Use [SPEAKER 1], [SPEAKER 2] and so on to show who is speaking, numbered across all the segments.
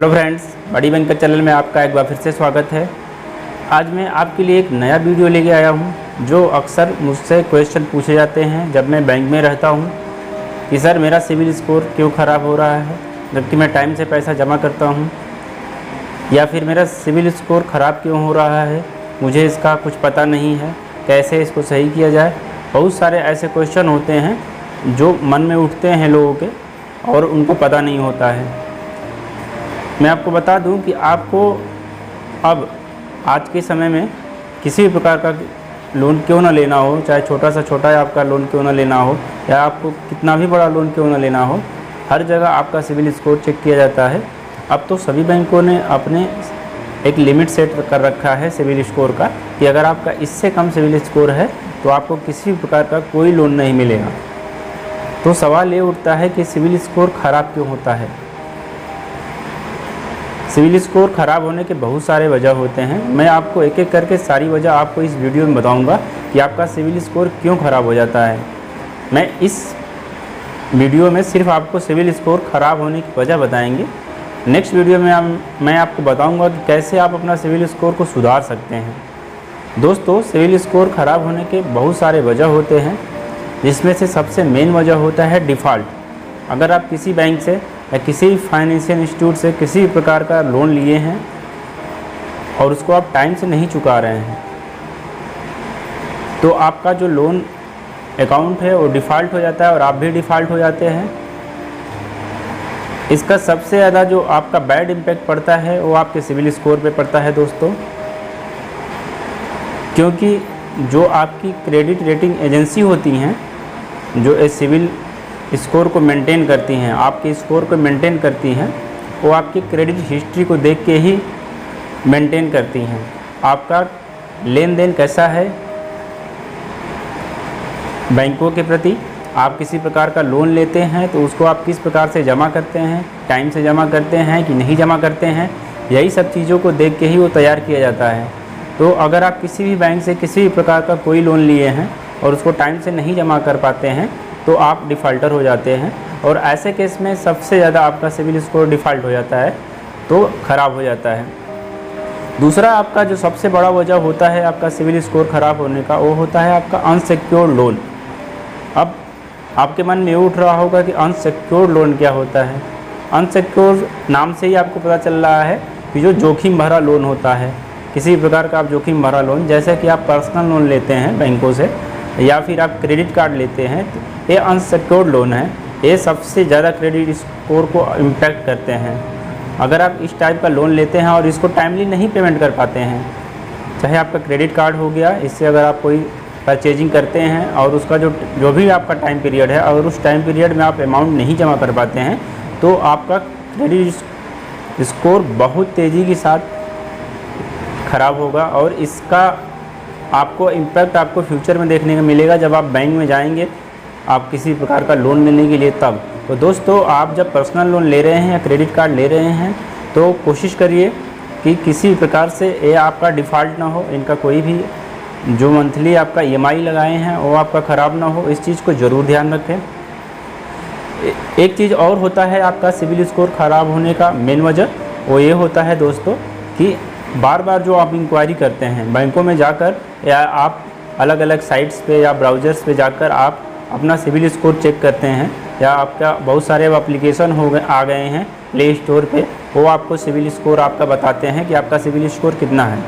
[SPEAKER 1] Hello friends, बड़ी banker channel में आपका एक बार फिर से स्वागत है। आज मैं आपके लिए एक नया वीडियो लेके आया हूं जो अक्सर मुझसे क्वेश्चन पूछे जाते हैं जब मैं बैंक में रहता हूं कि सर मेरा सिविल स्कोर क्यों ख़राब हो रहा है जबकि मैं टाइम से पैसा जमा करता हूं, या फिर मेरा सिविल स्कोर ख़राब क्यों हो रहा है, मुझे इसका कुछ पता नहीं है, कैसे इसको सही किया जाए। बहुत सारे ऐसे क्वेश्चन होते हैं जो मन में उठते हैं लोगों के और उनको पता नहीं होता है। मैं आपको बता दूं कि आपको अब आज के समय में किसी भी प्रकार का लोन क्यों ना लेना हो, चाहे छोटा सा छोटा आपका लोन क्यों ना लेना हो या आपको कितना भी बड़ा लोन क्यों ना लेना हो, हर जगह आपका सिविल स्कोर चेक किया जाता है। अब तो सभी बैंकों ने अपने एक लिमिट सेट कर रखा है सिविल स्कोर का कि अगर आपका इससे कम सिविल स्कोर है तो आपको किसी भी प्रकार का कोई लोन नहीं मिलेगा। तो सवाल ये उठता है कि सिविल स्कोर ख़राब क्यों होता है। सिविल स्कोर ख़राब होने के बहुत सारे वजह होते हैं। मैं आपको एक एक करके सारी वजह आपको इस वीडियो में बताऊंगा कि आपका सिविल स्कोर क्यों ख़राब हो जाता है। मैं इस वीडियो में सिर्फ आपको सिविल स्कोर ख़राब होने की वजह बताएंगे। नेक्स्ट वीडियो में मैं आपको बताऊंगा कि कैसे आप अपना सिविल स्कोर को सुधार सकते हैं। दोस्तों, सिविल स्कोर ख़राब होने के बहुत सारे वजह होते हैं, जिसमें से सबसे मेन वजह होता है डिफ़ॉल्ट। अगर आप किसी बैंक से या किसी फाइनेंशियल इंस्टीट्यूट से किसी भी प्रकार का लोन लिए हैं और उसको आप टाइम से नहीं चुका रहे हैं तो आपका जो लोन अकाउंट है वो डिफ़ॉल्ट हो जाता है और आप भी डिफ़ॉल्ट हो जाते हैं। इसका सबसे ज़्यादा जो आपका बैड इम्पैक्ट पड़ता है वो आपके सिविल स्कोर पे पड़ता है दोस्तों, क्योंकि जो आपकी क्रेडिट रेटिंग एजेंसी होती हैं जो सिविल स्कोर को मेंटेन करती हैं, आपके स्कोर को मेंटेन करती हैं, वो आपकी क्रेडिट हिस्ट्री को देख के ही मेंटेन करती हैं। आपका लेन देन कैसा है बैंकों के प्रति, आप किसी प्रकार का लोन लेते हैं तो उसको आप किस प्रकार से जमा करते हैं, टाइम से जमा करते हैं कि नहीं जमा करते हैं, यही सब चीज़ों को देख के ही वो तैयार किया जाता है। तो अगर आप किसी भी बैंक से किसी भी प्रकार का कोई लोन लिए हैं और उसको टाइम से नहीं जमा कर पाते हैं तो आप डिफ़ॉल्टर हो जाते हैं और ऐसे केस में सबसे ज़्यादा आपका सिविल स्कोर डिफ़ॉल्ट हो जाता है तो ख़राब हो जाता है। दूसरा आपका जो सबसे बड़ा वजह होता है आपका सिविल स्कोर ख़राब होने का, वो होता है आपका अनसिक्योर्ड लोन। अब आपके मन में ये उठ रहा होगा कि अनसिक्योर्ड लोन क्या होता है। अनसिक्योर्ड नाम से ही आपको पता चल रहा है कि जो जोखिम भरा लोन होता है, किसी प्रकार का आप जोखिम भरा लोन, जैसे कि आप पर्सनल लोन लेते हैं बैंकों से या फिर आप क्रेडिट कार्ड लेते हैं, ये अनसिक्योर्ड लोन है। ये सबसे ज़्यादा क्रेडिट स्कोर को इम्पैक्ट करते हैं। अगर आप इस टाइप का लोन लेते हैं और इसको टाइमली नहीं पेमेंट कर पाते हैं, चाहे आपका क्रेडिट कार्ड हो गया, इससे अगर आप कोई परचेजिंग करते हैं और उसका जो भी आपका टाइम पीरियड है, अगर उस टाइम पीरियड में आप अमाउंट नहीं जमा कर पाते हैं तो आपका क्रेडिट स्कोर बहुत तेज़ी के साथ ख़राब होगा और इसका आपको इम्पैक्ट आपको फ्यूचर में देखने को मिलेगा जब आप बैंक में जाएंगे आप किसी प्रकार का लोन लेने के लिए तब। तो दोस्तों, आप जब पर्सनल लोन ले रहे हैं या क्रेडिट कार्ड ले रहे हैं तो कोशिश करिए कि किसी प्रकार से ये आपका डिफ़ॉल्ट ना हो, इनका कोई भी जो मंथली आपका EMI लगाए हैं वो आपका ख़राब ना हो, इस चीज़ को ज़रूर ध्यान रखें। एक चीज़ और होता है आपका सिविल स्कोर ख़राब होने का मेन वजह, वो ये होता है दोस्तों कि बार बार जो आप इंक्वायरी करते हैं बैंकों में जाकर या आप अलग अलग साइट्स पे या ब्राउज़र्स पे जाकर आप अपना सिविल स्कोर चेक करते हैं, या आपका बहुत सारे एप्लीकेशन आ गए हैं प्ले स्टोर पे, वो आपको सिविल स्कोर आपका बताते हैं कि आपका सिविल स्कोर कितना है।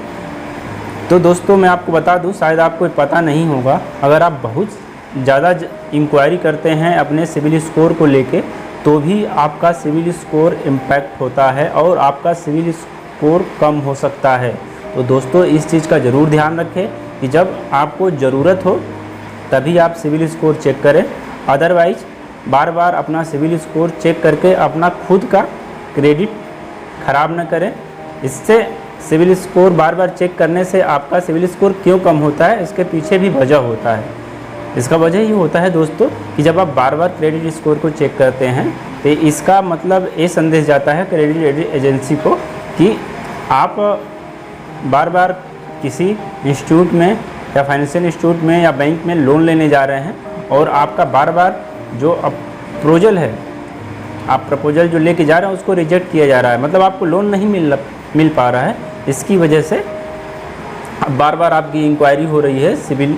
[SPEAKER 1] तो दोस्तों, मैं आपको बता दूं, शायद आपको पता नहीं होगा, अगर आप बहुत ज़्यादा इंक्वायरी करते हैं अपने सिविल स्कोर को लेके तो भी आपका सिविल स्कोर इम्पैक्ट होता है और आपका सिविल स्कोर कम हो सकता है। तो दोस्तों, इस चीज़ का ज़रूर ध्यान रखें कि जब आपको ज़रूरत हो तभी आप सिविल स्कोर चेक करें, अदरवाइज़ बार बार अपना सिविल स्कोर चेक करके अपना खुद का क्रेडिट ख़राब न करें। इससे सिविल स्कोर बार बार चेक करने से आपका सिविल स्कोर क्यों कम होता है, इसके पीछे भी वजह होता है। इसका वजह ये होता है दोस्तों कि जब आप बार बार क्रेडिट स्कोर को चेक करते हैं तो इसका मतलब ये संदेश जाता है क्रेडिट एजेंसी को कि आप बार बार किसी इंस्टीट्यूट में या फाइनेंशियल इंस्टीट्यूट में या बैंक में लोन लेने जा रहे हैं और आपका बार बार जो अप्रोजल है आप प्रपोजल जो लेके जा रहे हैं उसको रिजेक्ट किया जा रहा है, मतलब आपको लोन नहीं मिल पा रहा है। इसकी वजह से बार बार आपकी इंक्वायरी हो रही है सिविल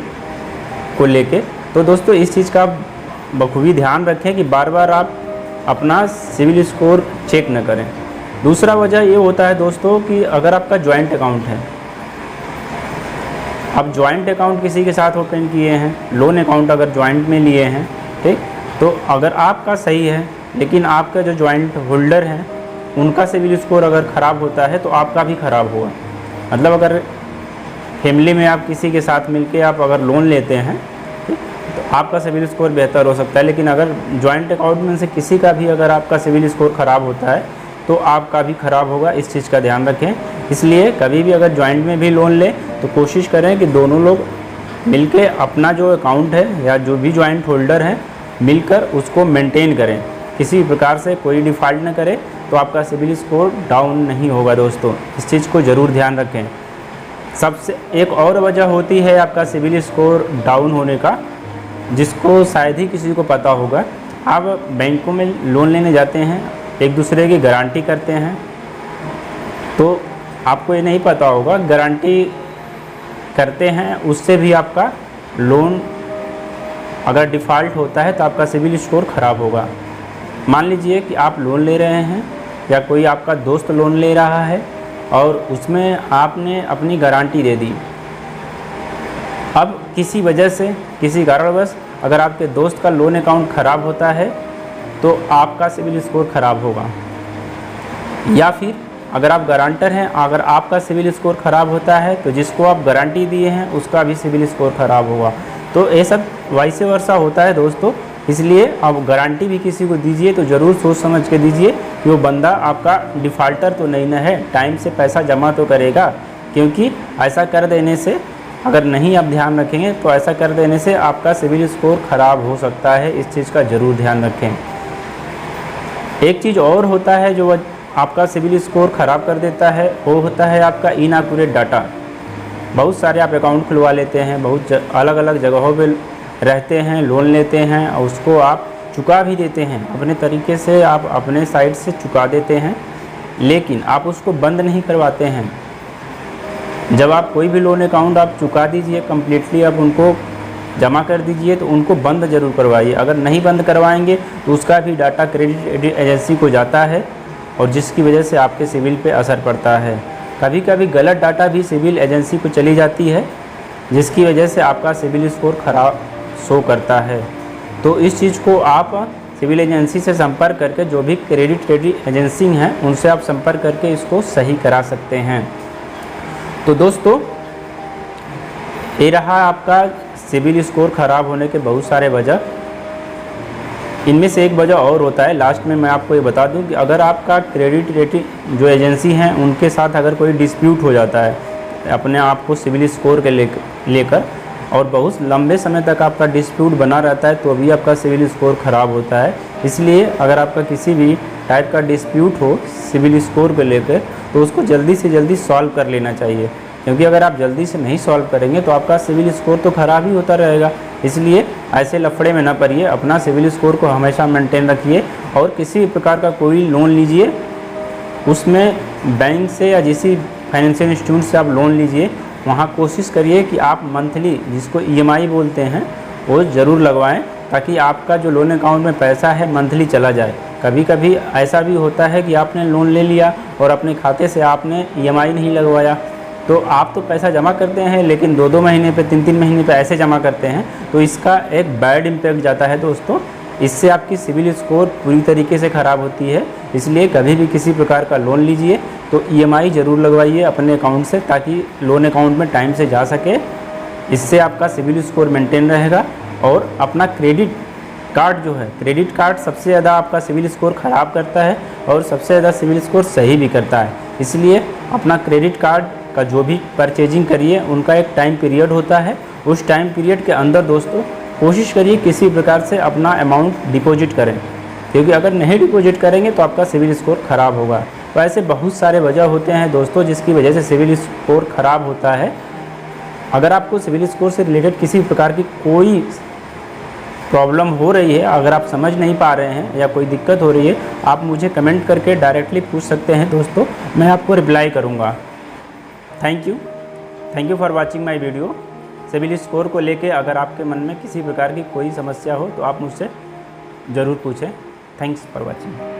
[SPEAKER 1] को लेके। तो दोस्तों इस चीज़ का बखूबी ध्यान रखें कि बार बार आप अपना सिविल स्कोर चेक न करें। दूसरा वजह ये होता है दोस्तों कि अगर आपका जॉइंट अकाउंट है, आप जॉइंट अकाउंट किसी के साथ ओपन किए हैं, लोन अकाउंट अगर जॉइंट में लिए हैं, ठीक, तो अगर आपका सही है लेकिन आपका जो जॉइंट होल्डर हैं उनका सिविल स्कोर अगर ख़राब होता है तो आपका भी ख़राब होगा। मतलब अगर फैमिली में आप किसी के साथ मिलके आप अगर लोन लेते हैं, ठीक, तो आपका सिविल स्कोर बेहतर हो सकता है, लेकिन अगर जॉइंट अकाउंट में से किसी का भी अगर आपका सिविल स्कोर ख़राब होता है तो आपका भी ख़राब होगा। इस चीज़ का ध्यान रखें। इसलिए कभी भी अगर जॉइंट में भी लोन लें तो कोशिश करें कि दोनों लोग मिलके अपना जो अकाउंट है या जो भी जॉइंट होल्डर है मिलकर उसको मेंटेन करें, किसी भी प्रकार से कोई डिफ़ॉल्ट न करे तो आपका सिविल स्कोर डाउन नहीं होगा। दोस्तों इस चीज़ को ज़रूर ध्यान रखें। सबसे एक और वजह होती है आपका सिविल स्कोर डाउन होने का, जिसको शायद ही किसी को पता होगा। आप बैंकों में लोन लेने जाते हैं, एक दूसरे की गारंटी करते हैं, तो आपको ये नहीं पता होगा गारंटी करते हैं उससे भी आपका लोन अगर डिफ़ॉल्ट होता है तो आपका सिविल स्कोर ख़राब होगा। मान लीजिए कि आप लोन ले रहे हैं या कोई आपका दोस्त लोन ले रहा है और उसमें आपने अपनी गारंटी दे दी। अब किसी वजह से, किसी कारणवश अगर आपके दोस्त का लोन अकाउंट ख़राब होता है तो आपका सिविल स्कोर ख़राब होगा। या फिर अगर आप गारंटर हैं, अगर आपका सिविल स्कोर ख़राब होता है तो जिसको आप गारंटी दिए हैं उसका भी सिविल स्कोर ख़राब होगा। तो ये सब वाइस वर्सा होता है दोस्तों। इसलिए आप गारंटी भी किसी को दीजिए तो ज़रूर सोच समझ के दीजिए कि वो बंदा आपका डिफ़ॉल्टर तो नहीं न है, टाइम से पैसा जमा तो करेगा। क्योंकि ऐसा कर देने से, अगर नहीं आप ध्यान रखेंगे तो ऐसा कर देने से आपका सिविल स्कोर ख़राब हो सकता है। इस चीज़ का ज़रूर ध्यान रखें। एक चीज़ और होता है जो आपका सिविल स्कोर ख़राब कर देता है, वो होता है आपका इनएक्यूरेट डाटा। बहुत सारे आप अकाउंट खुलवा लेते हैं, बहुत अलग अलग जगहों पे रहते हैं, लोन लेते हैं और उसको आप चुका भी देते हैं, अपने तरीके से आप अपने साइड से चुका देते हैं, लेकिन आप उसको बंद नहीं करवाते हैं। जब आप कोई भी लोन अकाउंट आप चुका दीजिए, कम्प्लीटली आप उनको जमा कर दीजिए, तो उनको बंद ज़रूर करवाइए। अगर नहीं बंद करवाएंगे तो उसका भी डाटा क्रेडिट एजेंसी को जाता है और जिसकी वजह से आपके सिविल पे असर पड़ता है। कभी कभी गलत डाटा भी सिविल एजेंसी को चली जाती है, जिसकी वजह से आपका सिविल स्कोर ख़राब शो करता है। तो इस चीज़ को आप सिविल एजेंसी से संपर्क करके, जो भी क्रेडिट एजेंसी हैं उनसे आप संपर्क करके इसको सही करा सकते हैं। तो दोस्तों ये रहा आपका सिविल स्कोर ख़राब होने के बहुत सारे वजह। इनमें से एक वजह और होता है, लास्ट में मैं आपको ये बता दूं कि अगर आपका क्रेडिट रेटिंग जो एजेंसी हैं उनके साथ अगर कोई डिस्प्यूट हो जाता है अपने आप को सिविल स्कोर के लेकर और बहुत लंबे समय तक आपका डिस्प्यूट बना रहता है तो भी आपका सिविल स्कोर ख़राब होता है। इसलिए अगर आपका किसी भी टाइप का डिस्प्यूट हो सिविल स्कोर को लेकर तो उसको जल्दी से जल्दी सॉल्व कर लेना चाहिए, क्योंकि अगर आप जल्दी से नहीं सॉल्व करेंगे तो आपका सिविल स्कोर तो ख़राब ही होता रहेगा। इसलिए ऐसे लफड़े में ना पड़िए, अपना सिविल स्कोर को हमेशा मेंटेन रखिए और किसी भी प्रकार का कोई लोन लीजिए उसमें बैंक से या जिसी फाइनेंशियल इंस्टीट्यूट से आप लोन लीजिए, वहाँ कोशिश करिए कि आप मंथली, जिसको EMI बोलते हैं, वो ज़रूर लगवाएं ताकि आपका जो लोन अकाउंट में पैसा है मंथली चला जाए। कभी कभी ऐसा भी होता है कि आपने लोन ले लिया और अपने खाते से आपने EMI नहीं लगवाया, तो आप तो पैसा जमा करते हैं लेकिन 2-2 महीने पे 3-3 महीने पे ऐसे जमा करते हैं, तो इसका एक बैड इम्पैक्ट जाता है दोस्तों। इससे आपकी सिविल स्कोर पूरी तरीके से ख़राब होती है। इसलिए कभी भी किसी प्रकार का लोन लीजिए तो EMI ज़रूर लगवाइए अपने अकाउंट से, ताकि लोन अकाउंट में टाइम से जा सके। इससे आपका सिविल स्कोर मेंटेन रहेगा। और अपना क्रेडिट कार्ड जो है, क्रेडिट कार्ड सबसे ज़्यादा आपका सिविल स्कोर ख़राब करता है और सबसे ज़्यादा सिविल स्कोर सही भी करता है। इसलिए अपना क्रेडिट कार्ड का जो भी परचेजिंग करिए उनका एक टाइम पीरियड होता है, उस टाइम पीरियड के अंदर दोस्तों कोशिश करिए किसी प्रकार से अपना अमाउंट डिपॉजिट करें, क्योंकि अगर नहीं डिपॉजिट करेंगे तो आपका सिविल स्कोर ख़राब होगा। तो ऐसे बहुत सारे वजह होते हैं दोस्तों जिसकी वजह से सिविल स्कोर ख़राब होता है। अगर आपको सिविल स्कोर से रिलेटेड किसी प्रकार की कोई प्रॉब्लम हो रही है, अगर आप समझ नहीं पा रहे हैं या कोई दिक्कत हो रही है, आप मुझे कमेंट करके डायरेक्टली पूछ सकते हैं दोस्तों, मैं आपको रिप्लाई करूँगा। Thank you for watching my video. CIBIL score को लेके अगर आपके मन में किसी प्रकार की कोई समस्या हो तो आप मुझसे ज़रूर पूछें। Thanks for watching.